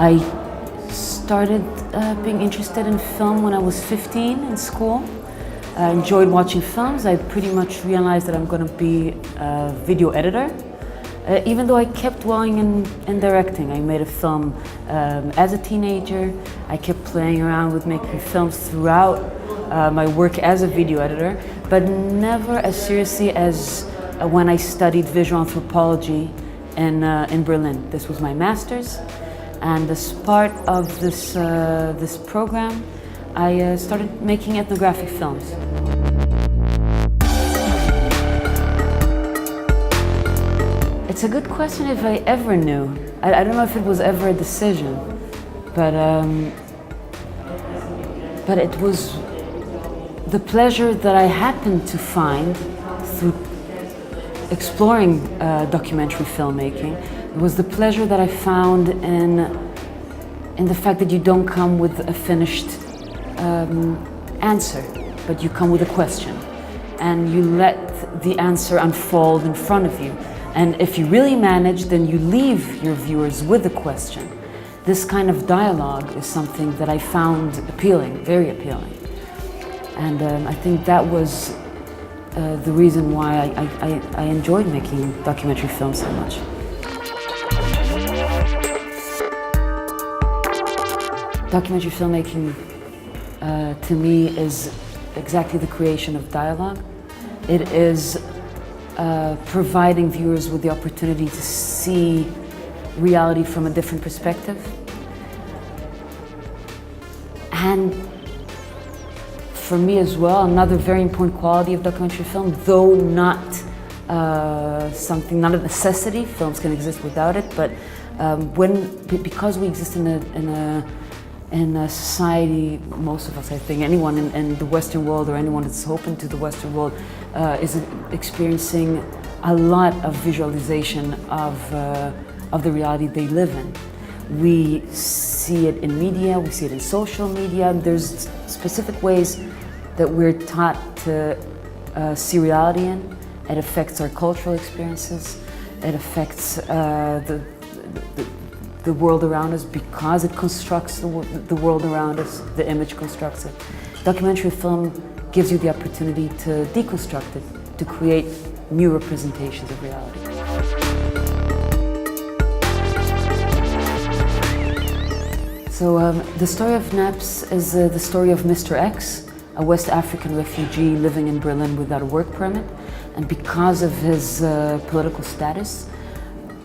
I started being interested in film when I was 15 in school. I enjoyed watching films. I pretty much realized that I'm going to be a video editor. Even though I kept dwelling in directing. I made a film as a teenager. I kept playing around with making films throughout my work as a video editor, but never as seriously as when I studied visual anthropology in Berlin. This was my master's, and as part of this program, I started making ethnographic films. It's a good question if I ever knew. I don't know if it was ever a decision, but it was the pleasure that I happened to find through exploring documentary filmmaking. It was the pleasure that I found in the fact that you don't come with a finished answer, but you come with a question, and you let the answer unfold in front of you. And if you really manage, then you leave your viewers with a question. This kind of dialogue is something that I found appealing, very appealing. And I think that was the reason why I enjoyed making documentary films so much. Documentary filmmaking, to me, is exactly the creation of dialogue. It is providing viewers with the opportunity to see reality from a different perspective. And for me as well, another very important quality of documentary film, though not not a necessity, films can exist without it, but because we exist in a society, most of us, I think, anyone in the Western world or anyone that's open to the Western world is experiencing a lot of visualization of the reality they live in. We see it in media, we see it in social media. There's specific ways that we're taught to see reality in. It affects our cultural experiences. It affects the world around us because it constructs the world around us, the image constructs it. Documentary film gives you the opportunity to deconstruct it, to create new representations of reality. So the story of Naps is the story of Mr. X, a West African refugee living in Berlin without a work permit, and because of his political status,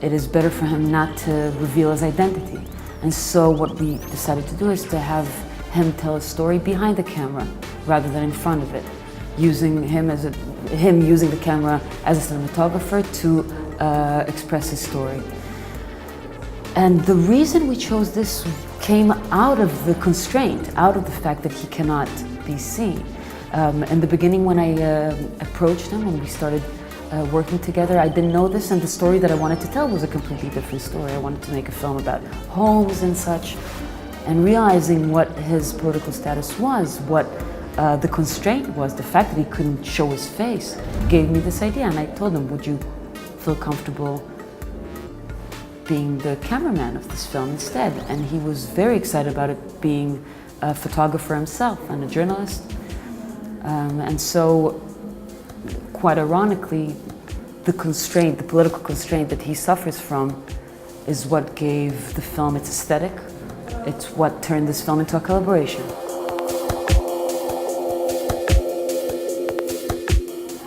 it is better for him not to reveal his identity. And so what we decided to do is to have him tell a story behind the camera rather than in front of it, using him using the camera as a cinematographer to express his story. And the reason we chose this came out of the constraint, out of the fact that he cannot be seen. In the beginning, when I approached him and we started working together, I didn't know this, and the story that I wanted to tell was a completely different story. I wanted to make a film about homes and such, and realizing what his political status was, what the constraint was, the fact that he couldn't show his face, gave me this idea. And I told him, would you feel comfortable being the cameraman of this film instead? And he was very excited about it, being a photographer himself and a journalist. And so, quite ironically, the constraint, the political constraint that he suffers from is what gave the film its aesthetic. It's what turned this film into a collaboration.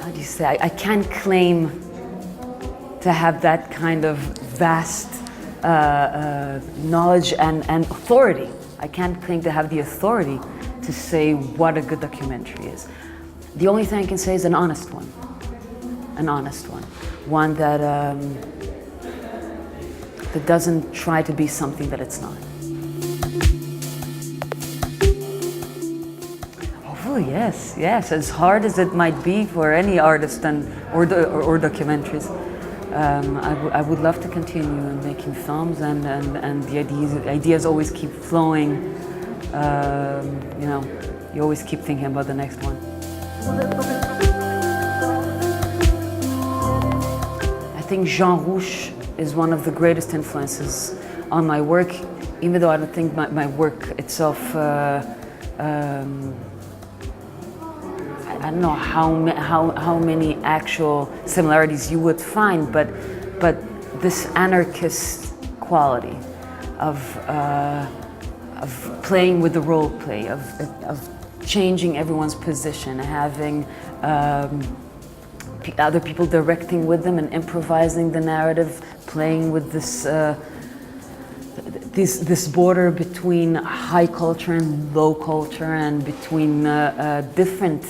How do you say? I can't claim to have that kind of vast knowledge and authority. I can't claim to have the authority to say what a good documentary is. The only thing I can say is an honest one. An honest one. One that that doesn't try to be something that it's not. Oh yes, yes. As hard as it might be for any artist or documentaries, I would love to continue making films, and the ideas always keep flowing. You know, you always keep thinking about the next one. I think Jean Rouch is one of the greatest influences on my work, even though I don't think my work itself, I don't know how many actual similarities you would find, but this anarchist quality of playing with the role play, of changing everyone's position, having other people directing with them and improvising the narrative, playing with this border between high culture and low culture, and between different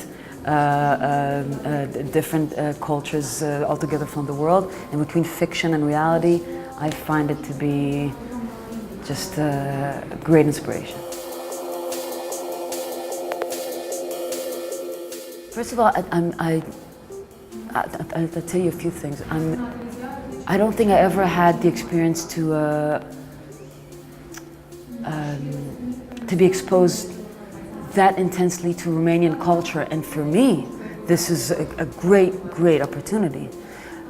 cultures altogether from the world, and between fiction and reality. I find it to be just a great inspiration. First of all, I'll tell you a few things. I don't think I ever had the experience to be exposed that intensely to Romanian culture, and for me, this is a great opportunity.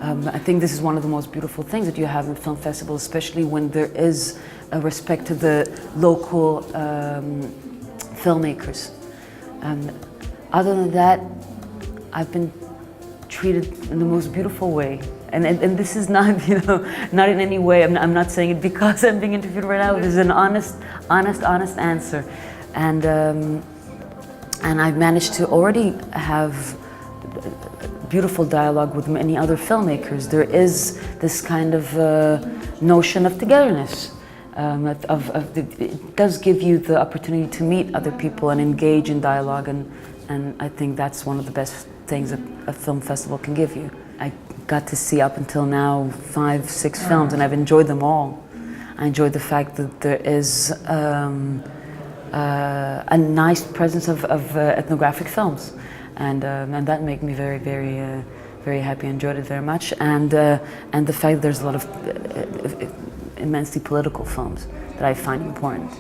I think this is one of the most beautiful things that you have in film festivals, especially when there is a respect to the local filmmakers. Other than that, I've been treated in the most beautiful way. And this is not, not in any way, I'm not saying it because I'm being interviewed right now. It is an honest answer. And I've managed to already have beautiful dialogue with many other filmmakers. There is this kind of notion of togetherness. It does give you the opportunity to meet other people and engage in dialogue, and I think that's one of the best things a film festival can give you. I got to see up until now 5, 6 films, and I've enjoyed them all. I enjoyed the fact that there is a nice presence of ethnographic films, and that made me very happy. I enjoyed it very much, and the fact that there's a lot of immensely political films that I find important.